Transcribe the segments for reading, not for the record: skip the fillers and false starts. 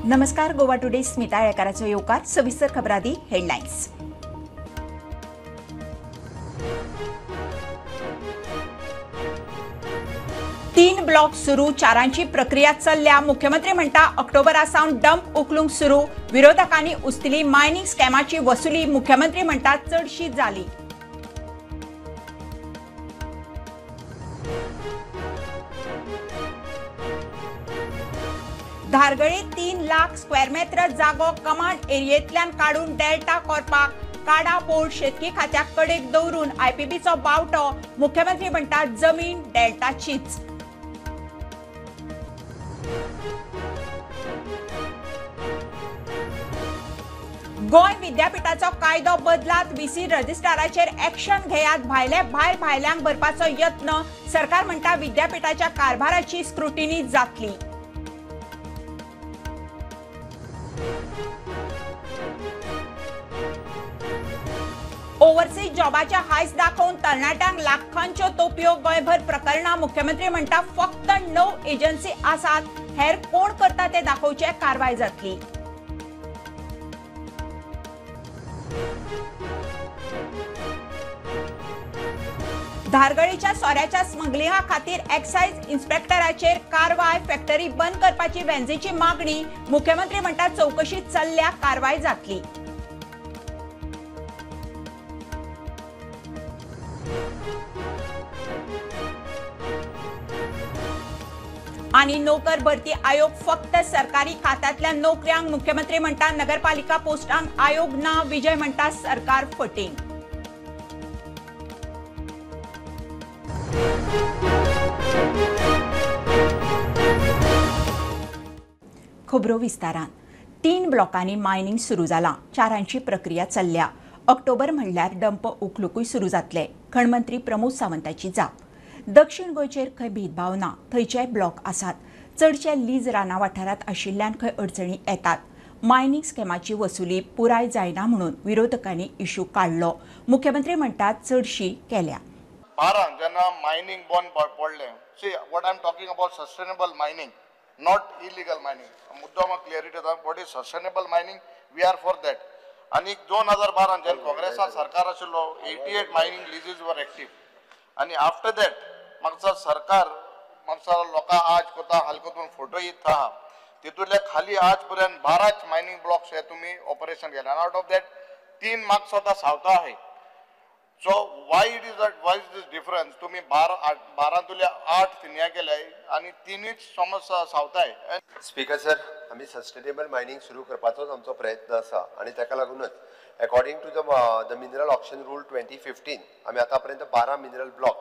नमस्कार. गोवा टुडे स्मिता येळकाराचो येवकार. सविस्तर खबरादी हेडलायन्स. तीन ब्लॉक सुरू, चारांची प्रक्रिया चल्ल्या. मुख्यमंत्री म्हणटा ऑक्टोबरासावन डंप उखलूंक सुरू. विरोधकांनी उस्तिल्ली मायनिंग स्कॅमाची वसुली. मुख्यमंत्री म्हणटा चडशी जाली. धारगळे 3 लाख स्क्वेअर मीटर जागो कमांड एरियेंतल्यान काडून डेल्टा कॉर्पाक. काडा बोर्ड शेतकी खात्याक कडेक दवरून आयपीबीचो बावटो. मुख्यमंत्री म्हणटा जमीन डेल्टाचीच. गोंय विद्यापीठाचो कायदो बदलात. व्हीसी रजिस्ट्राराचेर एक्शन घेयात. भायल्यांक भरपाचो यत्न. सरकार म्हणटा विद्यापीठाच्या कारभाराची स्क्रुटिनी जातली. ओव्हरसीज जॉबाच्या हायस दाखवून तरणाट्यांक लाखांच्यो तोपयो. गोंयभर प्रकरणां. मुख्यमंत्री म्हणटा फक्त 9 एजन्सी आसात. हेर कोण करता ते दाखोवचे कारवाय जातली. धारगळीच्या सोऱ्याच्या स्मगलिंगा खातीर एक्सायज इन्स्पेक्टराचेर कारवाय. फॅक्टरी बंद करपाची वेंजेची मागणी. मुख्यमंत्री म्हणटा चौकशी चल्ल्या, कारवाय जातली. आणि नोकर भरती आयोग फक्त सरकारी खात्यातल्या नोकऱ्यांक. मुख्यमंत्री म्हणटा नगरपालिका पोस्टांक आयोग ना. विजय म्हणटा सरकार फटींग. खबरो विस्तारान. 3 ब्लॉकांनी मायनिंग सुरू जाला. चारांची प्रक्रिया चल्ल्या. ऑक्टोबर म्हणल्यार डंप उखलूकूय सुरू जातले. खणमंत्री प्रमोद सावंताची जाप. दक्षिण गोंयचेर खंय भेदभाव ना. थंयचेय ब्लॉक आसात. चडशे लीज राना वाठारांत आशिल्ल्यान खंय अडचणी येतात. मायनिंग स्कॅमाची वसुली पुराय जायना म्हणून विरोधकांनी इश्यू काढलो. मुख्यमंत्री म्हणटात चडशी केल्या. बारान जेन्ना मायनिंग बंद पडलें, see what I am talking about sustainable mining, not illegal mining. मुद्दो म्हाका क्लियरिटी येता. What is sustainable mining, we are for that. आनी 2012 जेन्ना काँग्रेसा सरकार आशिल्लो 88 मायनिंग लिजीज वर एक्टीव. आनी आफ्टर दॅट मागचा सरकार मागचा लोकां आज कोता हलकोतून फोटो येत आहा. तितूंतले खाली आज पर्यंत 12 मायनिंग ब्लॉक्स हे तुमी ऑपरेशन केले. आनी आउट ऑफ दॅट 3 म्हाका स्वता सावता आहाय. So why it is this difference. तुम्ही 12 8 थिन्या केल्या आणि 3च समस्या सावताय. स्पीकर सर, आम्ही सस्टेनेबल मायनिंग सुरू करपाचोच आमचो प्रयत्न आसा आणि ताका लागूनच according to the mineral auction rule 2015 आम्ही आतापर्यंत 12 मिनरल ब्लॉक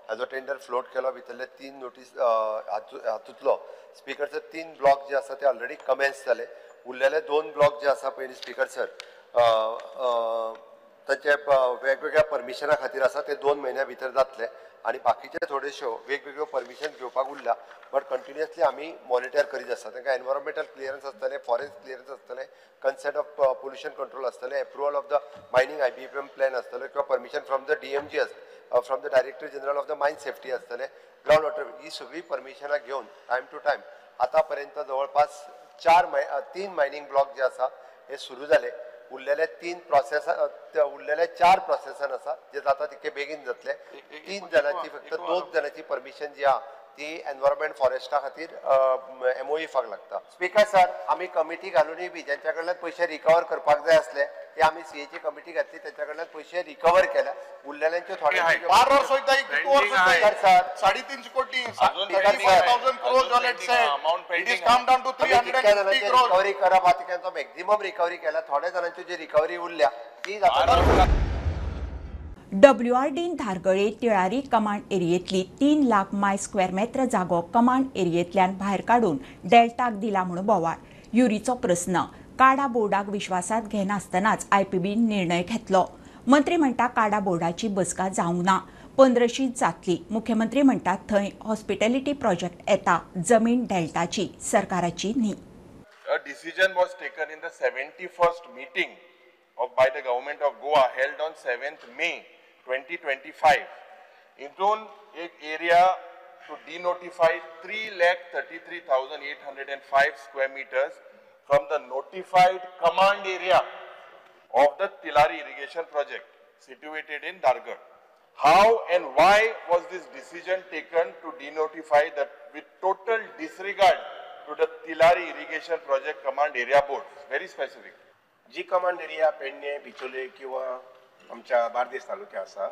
हाजो टेंडर फ्लोट केलो. भितरले 3 नोटीस हातूंतलो स्पीकर सर 3 ब्लॉक जे आसा ते ऑलरेडी कमेन्स जाले. उरलेले 2 ब्लॉक जे आसा पळय स्पीकर सर ताचे वेगवेगळ्या परमिशना खातीर आसा ते 2 म्हयन्या भितर जातले. आणि बाकीचे थोड्योश्यो वेगवेगळ्यो परमिशन घेवपाक उरल्या. बट कंटिन्युअसली आमी मॉनिटर करीत आसा. तांकां एनवायरमेंटल क्लियरन्स आसतले, फॉरेस्ट क्लियरन्स आसतले, कन्सेंट ऑफ पोल्युशन कंट्रोल आसतले, approval of the mining IBPM plan आसतले किंवा permission from the DMG from the director general of the mine safety आसतले, ग्राउंड वॉटर. ही सगळी परमिशनां घेवन टायम टू टायम आतापर्यंत जवळपास 3 मायनिंग ब्लॉक जे आसा हे सुरू जाले. उरलेले 3 प्रोसेस उरलेले 4 प्रोसेसन आसा जे जाता तितके बेगीन जातले. 3 जणांची फक्त 2 जणांची परमिशन जी आहा ती एनवायरमेंट फॉरेस्टा खातीर MOE फाक लागता. स्पीकर सर, आमी कमिटी घालूनय बी ज्यांच्या कडल्यान पयशे रिकवर करपाक जाय आसले ते आमी CAची कमिटी घातली. त्यांच्या कडल्यान पयशे रिकवर केल्या. उरलेल्यांचे थोडे 12 वर्ष होता. 3.5 कोटी 1000 crores already said. It is come down to 350 crores. Recovery करप आता त्यांचा मॅक्झिमम रिकवरी केला. थोड्या जणांची जी रिकवरी उरल्या ती जाता. WRDन धारगळे तिळारी कमांड एरियेतली 3 लाख माय स्क्वेअर मीटर जागो कमांड एरियेतल्यान भायर काडून डेल्टाक दिला म्हणून बोवाळ. युरीचो प्रस्न. काडा बोर्डाक विश्वासात घेनासतनाच IPB निर्णय घेतलो. मंत्री म्हणटा काडा बोर्डाची बसका जावंक ना. 15शीच जातली. मुख्यमंत्री म्हणटात थंय हॉस्पिटॅलिटी प्रोजेक्ट येता. जमीन डेल्टाची, सरकाराची न्ही. A decision was taken in the 71st meeting by the government of Goa held on 7th May 2025. इथून एक area to denotify 3,33,805 square meters from the notified command area of the Tilari irrigation project situated in Dargarh. How and why was this decision taken to denotify that with total disregard to the Tilari irrigation project command area board? Very specific. G command area Pedne बिचोले किंवा आमच्या बार्देस तालुक्या आसा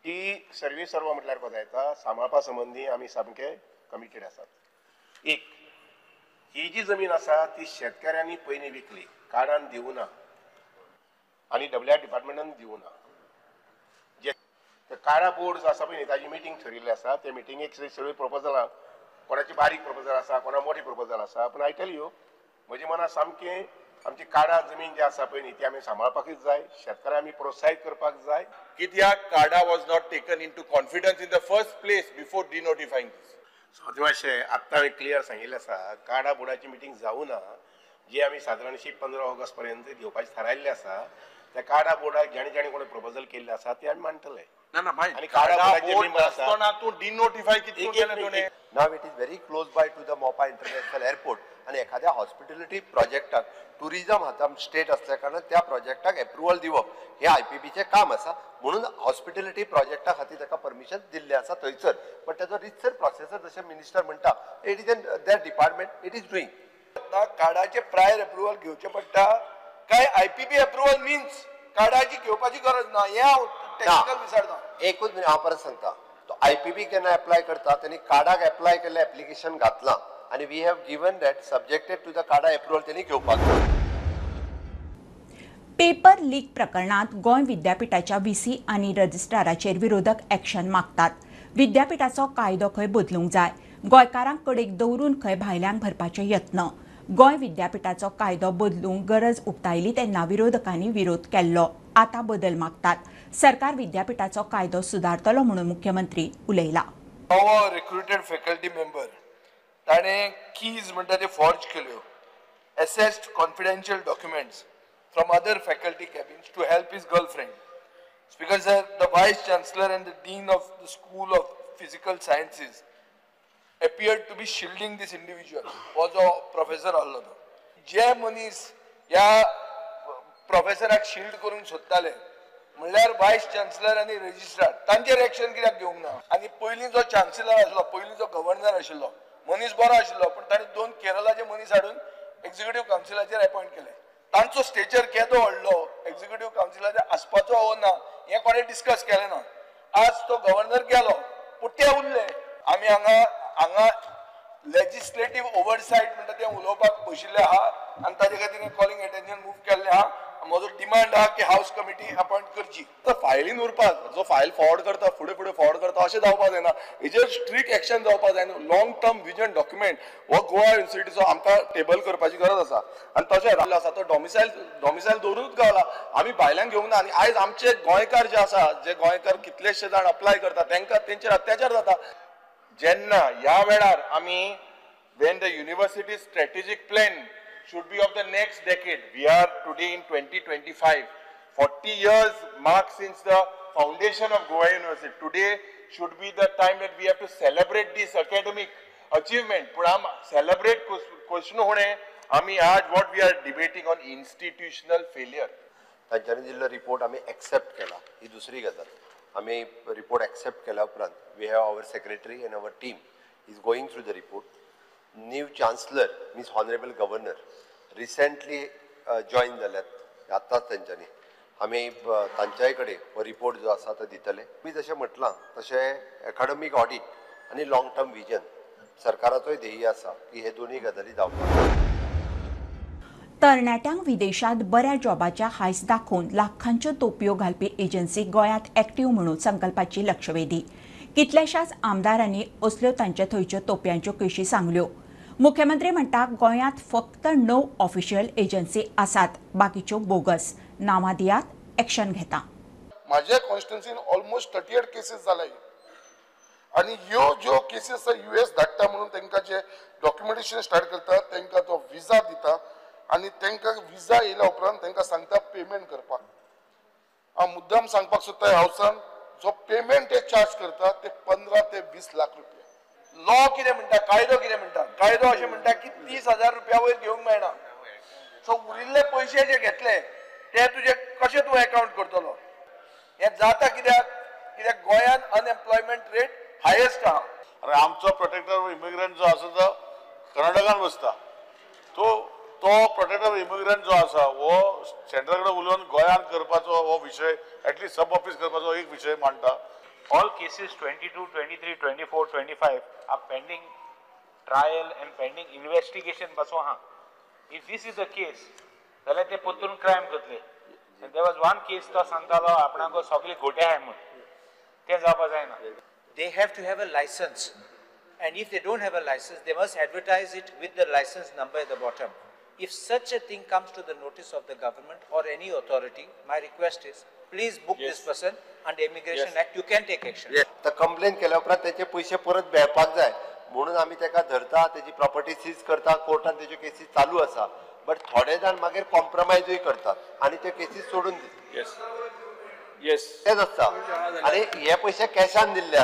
ती सर्वे सर्व म्हटल्यार कोता येता सांबाळपा संबंधी आमी सामके कमिटेड आसात. एक ही जी जमीन आसा ती शेतकऱ्यांनी पयलीं विकली, कार्डान दिवं ना आनी WR डिपार्टमेंटान दिवं ना. जे काडा बोर्ड जो आसा पळय ताजी मिटींग ठरिल्ली आसा, त्या मिटींगेक सगळी प्रपोजलां कोणाची बारीक प्रपोजल आसा, कोणा मोठी प्रपोजल आसा, पूण आय टेल यू म्हजे मनात सामकें आमची काडा जमीन जी आसा पळय न्ही ती आमी सांबाळपाकूच जाय, शेतकऱ्यांक आमी प्रोत्साहीत करपाक जाय. कित्याक CADA was not taken into confidence in the first place before denotifying this? So मातशें आत्तां हांवें क्लियर सांगिल्लें आसा, काडा बोर्डाची मिटींग जावं ना, जी आमी सादारणशी 15 ऑगस्ट पर्यंत घेवपाची थारायल्लें आसा. त्या काडा बोर्डाक जेणे कोणी प्रपोजल केल्ले आसा ते आमी मांडटले. आणि CADA board आसतना तूं denotify कितको केलें तुवें? Now it is very close by two the मोपा इंटरनॅशनल एअरपोर्ट आणि एखाद्या हॉस्पिटॅलिटी प्रोजेक्टाक टुरिझम हातान स्टेट असल्या कारणान त्या प्रोजेक्टाक अप्रुवल दिवप हे IPBचें काम आसा. म्हणून हॉस्पिटॅलिटी प्रोजेक्टा खातीर ताका परमिशन दिल्लें आसा थंयसर. बट ताचो रितसर प्रोसेसर जशें मिनिस्टर म्हणटा it is there department it is doing. कार्डाचे प्रायर अप्रुवल घेवचे पडटा काय IPB अप्रुवल मीन्स कार्डाची घेवपाची गरज ना? हे हांव टेक्निकल विचारता. एकूच मिनिट हांव परत सांगता. तो IPB केन्ना अप्लाय करता त्यांनी कार्डाक अप्लाय केल्लें एप्लिकेशन घातलां आणि we have given that subjected to the कार्डा अप्रुवल त्यांनी घेवपाक जाय. पेपर लीक प्रकरणात गोंय विद्यापीठाच्या VC आणि रजिस्ट्राराचेर विरोधक ॲक्शन मागतात. विद्यापीठाचो कायदो खंय बदलूंक जाय, गोंयकारांक कडेक दवरून खंय भायल्यांक भरपाचे यत्न. गोंय विद्यापीठाचो कायदो बदलूंक गरज उक्तायली तेन्ना विरोधकांनी विरोध केल्लो. आता बदल मागतात. सरकार विद्यापीठाचो कायदो सुदारतलो म्हणून मुख्यमंत्री उलयला. नवो रिक्रुटेड फॅकल्टी मेंबर ताणें कीज म्हणटा ते फॉर्ज केल्यो, accessed confidential documents from other faculty cabins to help his girlfriend. Speaker sir, the vice chancellor and the dean of the school of physical sciences appeared to be shielding this individual. हो जो professor आसलो तो, जे मनीस ह्या प्रोफेसराक shield करून सोदताले म्हणल्यार वायस चान्सलर आनी रजिस्ट्रार, तांचेर एक्शन कित्याक घेवंक ना? आनी पयलीं जो चान्सलर आशिल्लो, पयलीं जो गव्हर्नर आशिल्लो, मनीस बरो आशिल्लो, पूण ताणें 2 केरळाचे मनीस हाडून एक्झिक्युटीव कावन्सिलाचेर अपॉयंट केले. तांचो स्टेचर केदो व्हडलो, एक्झिक्युटीव कावन्सिलाचेर आसपाचो हो ना, हें कोणें डिस्कस केलें ना. आज तो गव्हर्नर गेलो, पूण ते उरले. आमी हांगा लेजिस्लेटिव्ह ओव्हरसायट म्हणटा तें उलोवपाक बशिल्ले आहा आनी ताजे खातीर कॉलिंग अटेन्शन मूव केल्लें आहा. म्हजो डिमांड आहा की हाऊस कमिटी अपॉयंट करची. तर फायलीन उरपाक, जो फायल फॉर्वर्ड करता फुडें फॉर्वर्ड करता अशें जावपाक जायना. हेजेर स्ट्रिक्ट एक्शन जावपाक जाय. लॉंग टर्म विजन डॉक्युमेंट हो गोवा युनिव्हर्सिटीचो आमकां टेबल करपाची गरज आसा आनी तशें रावल्लो आसा. तो डॉमिसायल दवरूच गावला. आमी भायल्यान घेवंक ना. आनी आयज आमचे गोंयकार जे आसा, जे गोंयकार कितलेशे जाण अप्लाय करता तांकां तेंचेर अत्याचार जाता. जेन्ना ह्या वेळार आमी when the university strategic plan should be of the next decade, we are today in 2025, 40 years mark since the foundation of Goa University. Today should be the time that we have to celebrate this academic achievement. But Hum celebrate question होणे आमी आज what we are debating on institutional failure. तांच्यानी दिल्लो report आमी accept केला. ही दुसरी गजाल. आमी रिपोर्ट एक्सेप्ट केल्या उपरांत we have our secretary and our team is going through the report. New chancellor means honourable governor recently join जाल्यात आतांच तेंच्यांनी. आमी तांच्याय कडेन हो रिपोर्ट जो आसा तो दितले. मी जशें म्हटलां तशें एकाडमीक ऑडिट आनी लॉंग टर्म विजन सरकाराचोय ध्येय आसा की हे दोनूय गजाली जावपाक. तरणाट्यांक विदेशांत बऱ्या जॉबाच्या हायस दाखोवन लाखांच्यो तोपयो घालपी एजन्सी गोंयांत एक्टीव म्हणून संकल्पाची लक्षवेधी. कितल्याशाच आमदारांनी असल्यो तांच्या थंयच्यो तोपयांच्यो केशी सांगल्यो. मुख्यमंत्री म्हणटा गोंयांत फक्त 9 ऑफिशियल एजन्सी आसात, बाकीच्यो बोगस. नांवां दियात, एक्शन घेता. माझ्या कॉन्स्टिट्युन्सीन ऑलमोस्ट 38 केसीस जाल्या आणि ह्यो ज्यो केसीस US धाडटा म्हणून तांकां जे डॉक्युमेंटेशन स्टार्ट करता तांकां तो विजा दिता आणि तांकां विजा येयल्या उपरांत तांकां सांगता पेमेंट करपाक. हांव मुद्दाम सांगपाक सोदता हावसान जो पेमेंट ते चार्ज करता ते 15 ते 20 लाख रुपया. लॉ कितें म्हणटा, कायदो कितें म्हणटा. कायदो अशें म्हणटा की 30,000 रुपया वयर घेवंक मेळना. सो उरिल्ले पयशे जे घेतले ते तुजे कशें तूं अकाउंट करतलो. हें जाता कित्याक गोंयांत अनएम्प्लॉयमेंट रेट हायेस्ट आहा. अरे आमचो प्रोटेक्टर ऑफ इमिग्रंट जो आसा तो कर्नाटकान बसता. तो प्रोटेक्टर ऑफ इमिग्रंट जो आसा हो सेंट्रल कडेन उलोवन गोंयांत करपाचो हो विशय एटलीस्ट सब ऑफिस करपाचो एक विशय मांडटा. All cases 22, 23, 24, 25 are pending trial and pending investigation baso ha. If this is the case, then they potun crime करतले. And there was one case to सांगतालो आपणाको सगळी गोटे आहे म्हण. ते जावपा जायना. They have to have a license, and if they don't have a license, they must advertise it with the license number at the bottom. If such a thing comes to the notice of the government or any authority, my request is, please book this person under Immigration Act. You can take action. तर complaint केल्या उपरांत त्याचे पैसे परत मेळपाक जाय म्हणून आमी तेका धरता, त्याची प्रॉपर्टी सीज करता, कोर्टान त्याच्यो केसीस चालू आसा. बट थोडे जाण मागीर कॉम्प्रोमायजूय करतात आणि ते केसीस सोडून दितात. तेच आसता. आणि हे पैसे कॅशान दिल्ले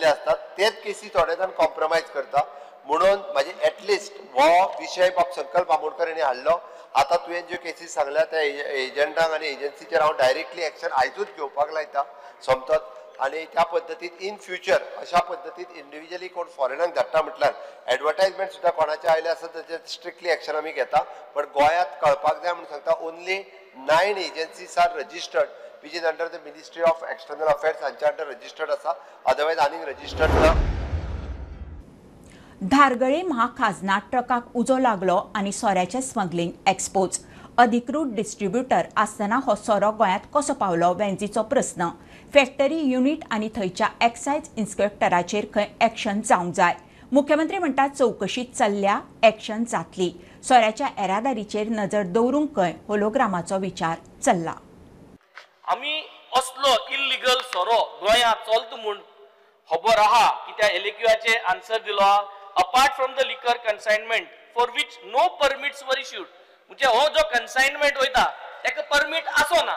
असतात. तेच केसी थोडे जाण कॉम्प्रोमायज करता. म्हणून माझे ऍटलिस्ट हो विषय बाब संकल्प आमोणकर यांनी हाडलो. आता तुवें ज्यो केसीस सांगल्या त्या एजंटांक आणि एजन्सीचेर हांव डायरेक्टली एक्शन आयजूच घेवपाक लायता सोमतोच. आणि त्या पद्दतीन इन फ्युचर अशा पद्दतीन इंडिव्हिज्युअली कोण फॉरेनाक धाडटा म्हटल्यार एडवर्टायजमेंट सुद्धा कोणाचे आयले आसा ताचेर स्ट्रिक्टली एक्शन आमी घेता. पण गोंयांत कळपाक जाय म्हणून सांगता only 9 agencies are registered which is under the ministry of external affairs हांच्या अंडर रजिस्टर्ड आसा. अदरवायज आनीक रजिस्टर्ड ना. धारगळे महाखाजना ट्रकाक उजो लागलो आणि सोऱ्याचे स्मगलिंग एक्सपोज. अधिकृत डिस्ट्रीब्युटर आसतना हो सोरो गोंयांत कसो पावलो वेंचीचो प्रस्न. फॅक्टरी युनिट आणि थंयच्या एक्सायज इन्स्पेक्टराचेर खंय एक्शन जावंक जाय. मुख्यमंत्री म्हणटात चवकशी चल्ल्या, एक्शन जातली. सोऱ्याच्या येरादारीचेर नजर दवरूंक खंय होलोग्रामाचो विचार चल्ला. आमी असलो इल्लीगल सोरो गोंयांत चलता म्हूण खबर आहा कित्याक एलक्यूआचे आन्सर दिलो. apart from the liquor consignment for which no permits were issued. म्हणजे हो जो consignment होता त्याका परमिट आसो ना.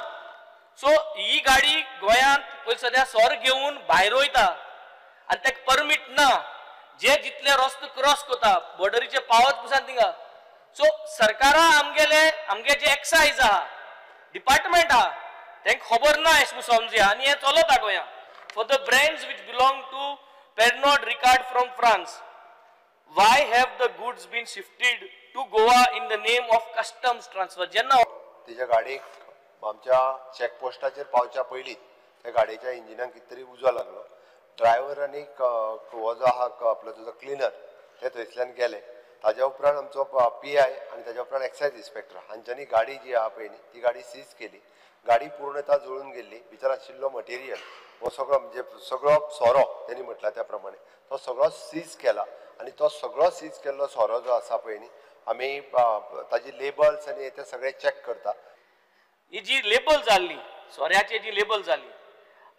सो ही गाडी गोंयांत पयली सध्या सोर घेऊन भायर वयता आणि त्याका परमिट ना. जे जितले रस्तो क्रॉस करता बॉर्डरीचे पावत पुसान थिंगा. सो सरकारा आमगे जे एक्सायज आहा डिपार्टमेंट आहा तांकां खबर ना अशें समजया आनी हें चलता गोंयांत. For the brands which belong to Pernod Ricard from France. Why have the goods been shifted to Goa in the name of customs transfer? जेन्ना तिच्या गाडीक आमच्या चेकपोस्टाचेर पावच्या पयलींच त्या गाडयेच्या इंजिनाक कितें तरी उजो लागलो. ड्रायव्हर आनी हो जो आहा आपलो तुजो क्लिनर ते थंयसल्यान गेले. ताज्या उपरांत आमचो PI आनी ताज्या उपरांत एक्सायज इन्स्पेक्टर हांच्यांनी गाडी जी आहा पळय ती गाडी सीज केली. गाडी पूर्णता जुळून गेल्ली. भितर आशिल्लो मटेरियल हो सगळो म्हणजे सगळो सोरो त्यांनी म्हटला त्या प्रमाणे तो सगळो सीज केला. आणि तो सगळो सीज केल्लो सोरो जो आसा पळय न्ही आमी ताजी लेबल्स आनी ते सगळे चॅक करता. ही जी लेबल जाल्ली सोऱ्याची जी लेबल जाल्ली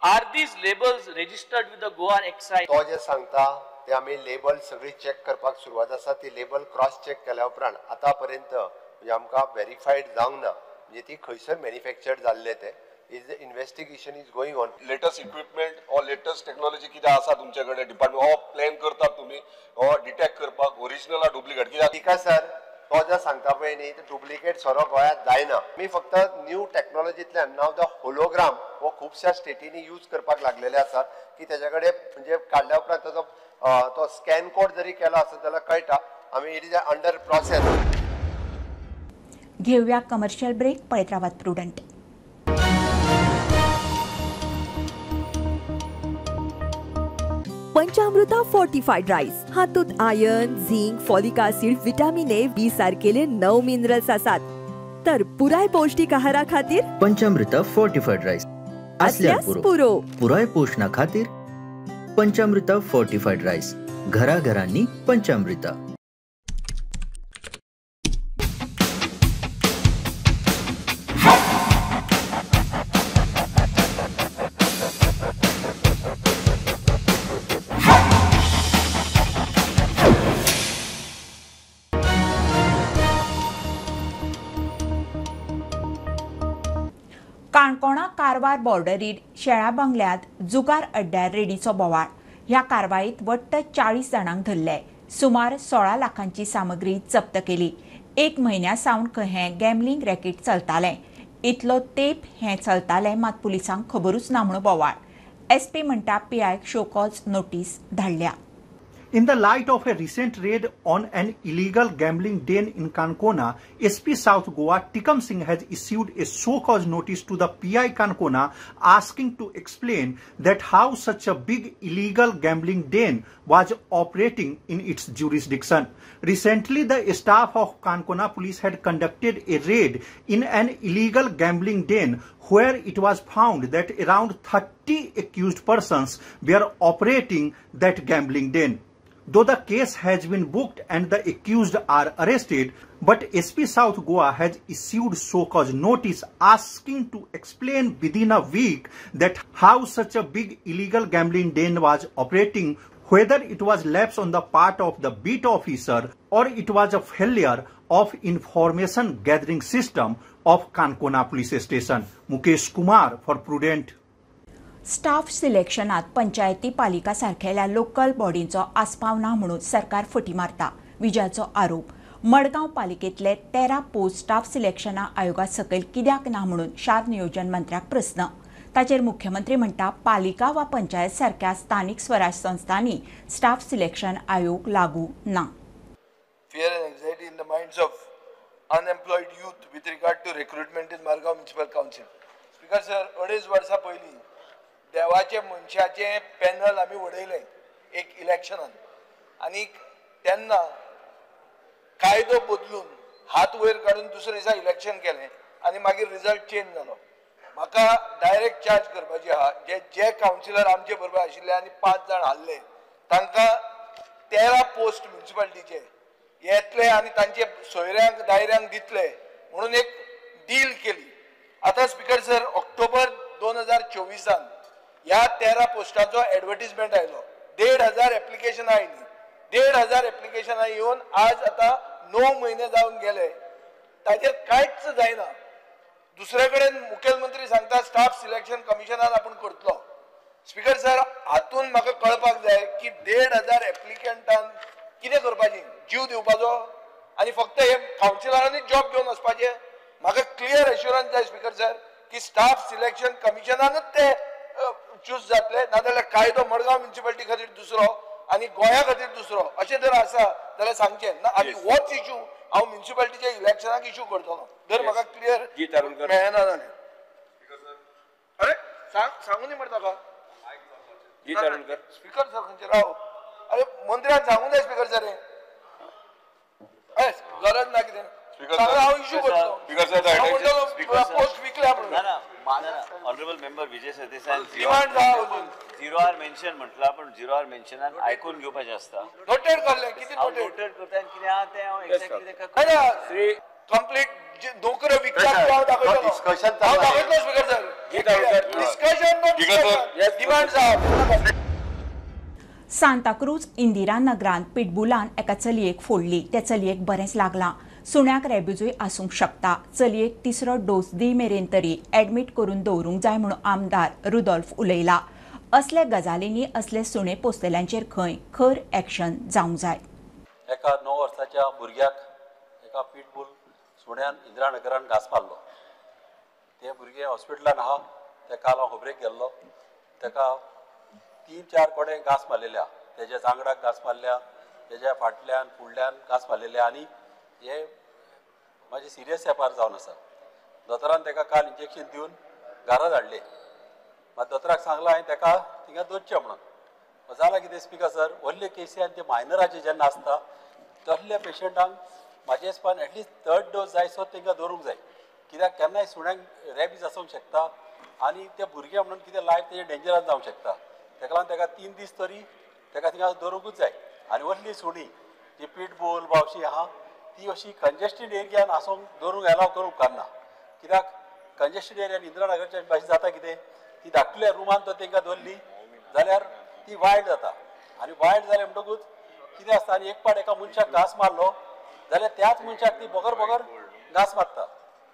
are these labels registered with the Goa excise. तो जे सांगता ते आमी लेबल सगळी चॅक करपाक सुरवात आसा. ती लेबल क्रॉस चॅक केल्या उपरांत आतां पर्यंत म्हणजे आमकां व्हेरीफायड जावंक ना म्हणजे ती खंयसर मॅन्युफॅक्चर्ड जाल्ले ते. Investigation is going on. Latest equipment और लेटेस्ट टेक्नॉलॉजी कितें आसा तुमच्याकडे डिपार्टमेंट हो प्लॅन करतात तुम्ही हो डिटेक्ट करपाक ओरिजिनल आर डुप्लिकेट कित्याक तिका सर तो जे सांगता पळय न्ही ते डुप्लिकेट सोरो गोंयांत जायना. मी फक्त न्यू टेक्नॉलॉजींतल्यान नाव द होलोग्राम हो खुबश्या स्टेटींनी यूज करपाक लागलेले आसात की तेच्या कडेन म्हणजे काडल्या उपरांत ताजो तो स्कॅन कोड जरी केलो आसत जाल्यार कळटा. आमी इट इज अंडर प्रोसेस. घेऊया कमर्शियल ब्रेक. पळयत रावात प्रुडंट. पंचामृता फोर्टिफाईड राईस हातूंत iron, zinc, folic acid, vitamin A, B सारकेले 9 मिनरल्स आसात. तर पुराय पौष्टिक आहारा खातीर पंचामृता फोर्टिफाईड राईस असल्यार पुरो. पुराय पोषणा खातीर पंचामृता फोर्टिफाईड राईस. घराघरांनी पंचामृता. काणकोणा कारवार बॉर्डरीर शेळा बंगल्यात जुगार अड्ड्यार रेडीचो बोवाळ. ह्या कारवाईत वट्ट 40 जाणांक धरले. सुमार 16 लाखांची सामग्री जप्त केली. 1 म्हयन्यासावन हें गॅमलिंग रॅकेट चलतालें. इतलो तेंप हें चलतालें मात पुलिसांक खबरूच ना म्हूण बोवाळ. SP म्हणटा PIक शो कॉज नोटीस धाडल्या. In the light of a recent raid on an illegal gambling den in Kankona, SP South Goa Tikam Singh has issued a show-cause notice to the PI Kankona asking to explain that how such a big illegal gambling den was operating in its jurisdiction. Recently, the staff of Kankona police had conducted a raid in an illegal gambling den where it was found that around 30 accused persons were operating that gambling den. Though the case has been booked and the accused are arrested, but SP South Goa has issued show-cause notice asking to explain within a week that how such a big illegal gambling den was operating, whether it was lapse on the part of the beat officer or it was a failure of information gathering system of Kankona police station. Mukesh Kumar for Prudent. Staff सिलेक्शनात पंचायती पालिका सारखेल्या local बॉडींचो आस्पाव ना म्हणून सरकार फटी मारता. विजयाचो आरोप. मडगांव पालिकेतले 13 पोस्ट स्टाफ सिलेक्शना आयोगा सकयल कित्याक ना म्हणून शार नियोजन मंत्र्याक प्रस्न. ताचेर मुख्यमंत्री म्हणटा पालिका वा पंचायत सारख्या स्थानिक स्वराज संस्थांनी स्टाफ सिलेक्शन आयोग लागू ना. Fear and anxiety in the minds of unemployed youth with regard to recruitment in Margaon Municipal Council. Speaker sir, 2.5 वर्सां पयलीं देवाचे मनशाचे पॅनल आमी उडयलें एक इलेक्शनान आनी तेन्ना कायदो बदलून हात वयर काडून दुसरे दिसा इलेक्शन केलें आनी मागीर रिजल्ट चेंज जालो. म्हाका डायरेक्ट चार्ज करपाची आहा जे कावन्सिलर आमचे बरोबर आशिल्ले आनी 5 जाण हारले तांकां 13 पोस्ट म्युनिसिपालिटीचे येतले आनी तांचे सोयऱ्यांक दायऱ्यांक दितले म्हणून एक डील केली. आतां स्पीकर सर ऑक्टोबर 2024 ह्या 13 पोस्टाचो एडवर्टिजमेंट आयलो. 1,500 एप्लिकेशनां आयलीं. 1,500 एप्लिकेशनां येवन आज आतां 9 म्हयने जावन गेले ताचेर कांयच जायना. दुसरे कडेन मुखेलमंत्री सांगता स्टाफ सिलेक्शन कमिशनान आपूण करतलो. स्पीकर सर हातून म्हाका कळपाक जाय की 1,500 एप्लिकंटान कितें करपाचें? जीव दिवपाचो आनी फक्त हे कावन्सिलरांनी जॉब घेवन वचपाचे? म्हाका क्लियर एश्युरन्स जाय स्पीकर सर की स्टाफ सिलेक्शन कमिशनानूच ते चूज जातले नाजाल्यार कायदो मडगांव म्युनिसिपालिटी खातीर दुसरो आनी गोंया खातीर दुसरो अशें जर आसा जाल्यार सांगचें ना. आनी होच इश्यू हांव म्युनिसिपालिटीच्या इलेक्शनाक इश्यू करतलो जर म्हाका क्लियर मेळना जालें. अरे सांगून मरे ताका स्पीकर सर खंयचे राव. अरे मंत्र्यान सांगूंक जाय स्पीकर सर गरज ना कितें हांव इश्यू करतलो. पोस्ट विकल्या म्हणून honourable member Vijay Sardesai zero R mention म्हटलं पण झिरो आर मेन्शनान आयकून घेवपाचें आसता. नोटेड करलें कितें नोटेड करता आनी कितें आहा तें हांव एक्झॅक्टली तेका कंप्लीट नोकऱ्यो विकतात हांव दाखयतलो. डिस्कशन हांव दाखयतलो स्पीकर सर. डिस्कशन डिमांड्स आहा. सांताक्रूज इंदिरा नगरांत पिटबुलान एका चलयेक फोडली. त्या चलयेक बरेंच लागलां. सुण्याक रॅबिजूय आसूंक शकता. चलयेक 3रो डोस दी मेरेन तरी एडमीट करून दवरूंक जाय म्हणून आमदार रुदॉल्फ उलयला. असले गजालींनी असले सुणे पोसतेल्यांचेर खर एक्शन जावंक जाय. एका 9 वर्साच्या भुरग्याक एका पिटबुल सुण्यान इंदिरा नगरान घास मारलो. ते भुरगे हॉस्पिटलान आहा. तेका हांव खबरेक गेल्लो. तेका 3-4 कोडे घास मारलेल्या. तेज्या जांगडाक घास मारल्या, तेज्या फाटल्यान फुडल्यान घास मारलेल्या आनी हे माझे सिरियस एपार जावन आसा. दोतोरान तेका काल इंजेक्शन दिवन घरा धाडले. मात दोतोराक सांगला हांवें तेका थिंगा दवरचें म्हणून. जालां कितें स्पीकर सर व्हडले केसी आनी ते मायनराचे जेन्ना आसता तसल्या पेशंटांक म्हाजे हिसपान एटलिस्ट 3rd डोस जाय सो तांकां दवरूंक जाय. कित्याक केन्नाय सुण्यांक रॅबीज आसूंक शकता आनी ते भुरगे म्हणून कितें लायफ तेजें डेंजरास जावंक शकता. तेका लागून तेका 3 दीस तरी तेका थिंगा दवरूंकूच जाय. आनी व्हडली सुणी जी पिटबुल वा अशी आहा ती अशी कंजेस्टेड एरियान आसूंक दवरूंक एलाव करूंक उपकारना. कित्याक कंजेस्टेड एरियान इंदिरा नगरच्या भाशेन जाता कितें ती धाकटल्या रुमान तो तांकां दवरली जाल्यार ती वायट जाता. आनी वायट जालें म्हणटकूच कितें आसता आनी एक पाट एका मनशाक घास मारलो जाल्यार त्याच मनशाक ती बोगर घास मारता.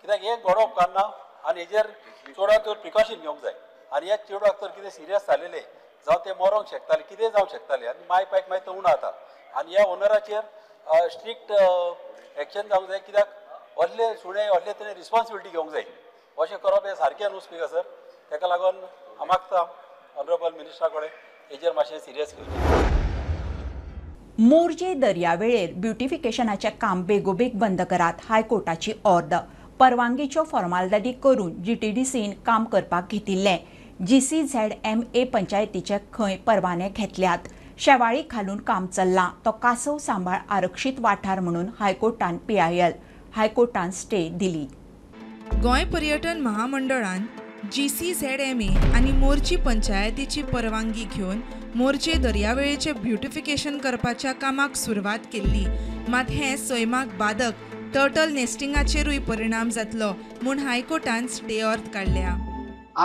कित्याक हें घडोवप उपकारना आनी हेजेर चडांत चड प्रिकॉशन घेवंक जाय. आनी ह्या चेडवाक तर कितें सिरियस जालेलें जावं ते मरोंक शकताले कितें जावंक शकताले आनी माय पायक मागीर तो उणो जाता आनी ह्या ओनराचेर स्ट्रिक्ट एक्शन जावंक जाय कित्याक असले सुणे असले तरेन रिस्पॉन्सिबिलिटी घेवंक जाय अशें करप हें सारकें न्हू स्पीकर सर ताका लागून हांव मागता ऑनरेबल मिनिस्टरा कडेन हेजेर मातशें सिरियस घेवचें. मोरजे दर्यावेळेर ब्युटिफिकेशनाचें काम बेगोबेग बंद करात हायकोर्टाची ऑर्डर. परवानगीच्यो फॉर्मालिटी करून GTDCन काम करपाक घेतिल्लें. GCZMA पंचायतीचे खंय परवाने घेतल्यात. शेवाळी घालून काम चल्लां. तो कासव सांबाळ आरक्षीत वाठार म्हणून हायकोर्टान PIL हायकोर्टान स्टे दिली. गोंय पर्यटन महामंडळान GCZMA आनी मोर्ची पंचायतीची परवानगी घेवन मोर्चे दर्यावेळेचे ब्युटिफिकेशन करपाच्या कामाक सुरवात केल्ली. मात हें सैमाक बादक टर्टल नेस्टिंगाचेरूय परिणाम जातलो म्हूण हायकोर्टान स्टे ऑर्डर काडल्या.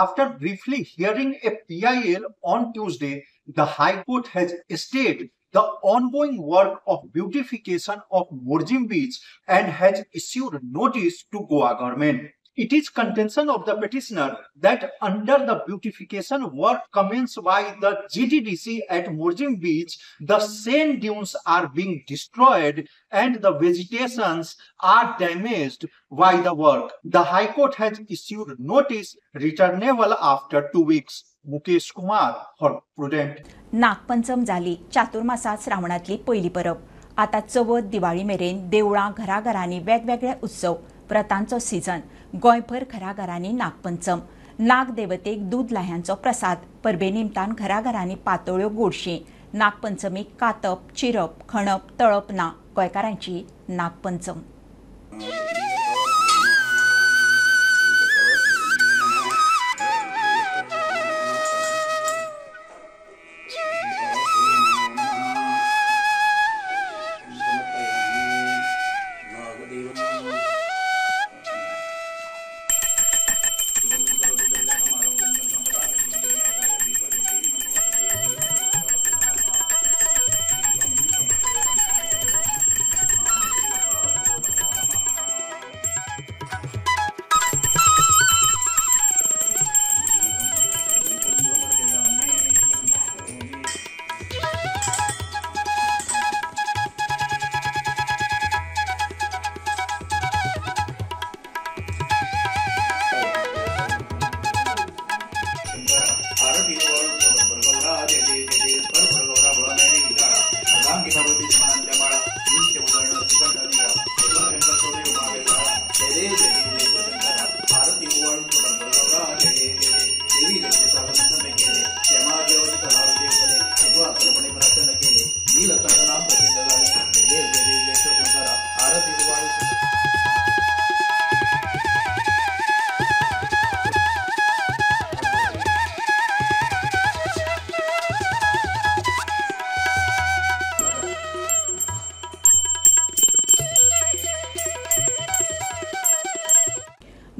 After briefly hearing a PIL on Tuesday, the High Court has stayed the ongoing work of beautification of Morjim Beach and has issued notice to Goa government. It is contention of the petitioner that under the beautification work commenced by the GTDC at Morjim Beach, the sand dunes are being destroyed and the vegetations are damaged by the work. The High Court has issued notice returnable after 2 weeks. Mukesh Kumar for Prudent. Nagpanchami जाली. चातुर्मासात श्रावणातली पहिली परब. आता चवथ दिवाळी मेरेन देवळां घराघरांनी वेगवेगळे उत्सव व्रतांचो season. गोंयभर घराघरांनी नागपंचम. नाग देवतेक दूध लाह्यांचो प्रसाद. परबे निमतान घराघरांनी पातोळ्यो गोडशीं. नागपंचमीक कातप चिरप खणप तळप ना. गोंयकारांची नागपंचम.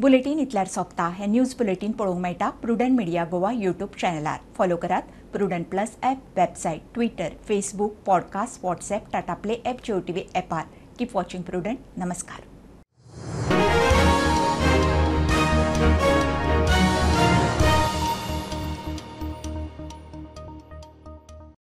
बुलेटिन इतल्यार सोंपता. हे न्यूज बुलेटिन पळोवंक मेळटा प्रुडंट मिडिया गोवा यूट्यूब चॅनलार. फॉलो करात Prudent plus app, website, Twitter, Facebook, podcast, WhatsApp, Tata play app, Jio TV ॲपार. Keep watching Prudent. नमस्कार.